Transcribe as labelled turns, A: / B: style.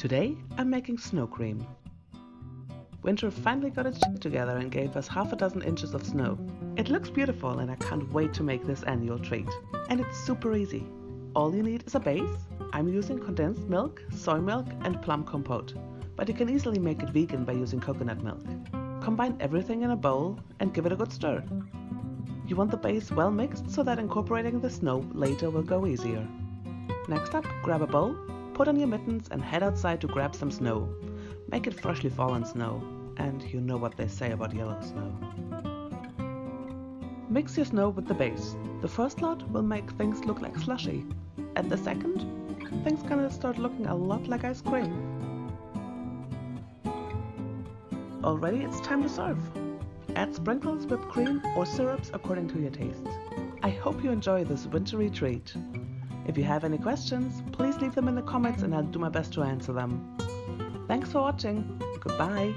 A: Today I'm making snow cream. Winter finally got its shit together and gave us half a dozen inches of snow. It looks beautiful and I can't wait to make this annual treat. And it's super easy. All you need is a base. I'm using condensed milk, soy milk and plum compote, but you can easily make it vegan by using coconut milk. Combine everything in a bowl and give it a good stir. You want the base well mixed so that incorporating the snow later will go easier. Next up, grab a bowl, put on your mittens and head outside to grab some snow. Make it freshly fallen snow, and you know what they say about yellow snow. Mix your snow with the base. The first lot will make things look like slushy. At the second, things gonna start looking a lot like ice cream. Already it's time to serve. Add sprinkles, whipped cream or syrups according to your taste. I hope you enjoy this wintry treat. If you have any questions, please leave them in the comments and I'll do my best to answer them. Thanks for watching. Goodbye.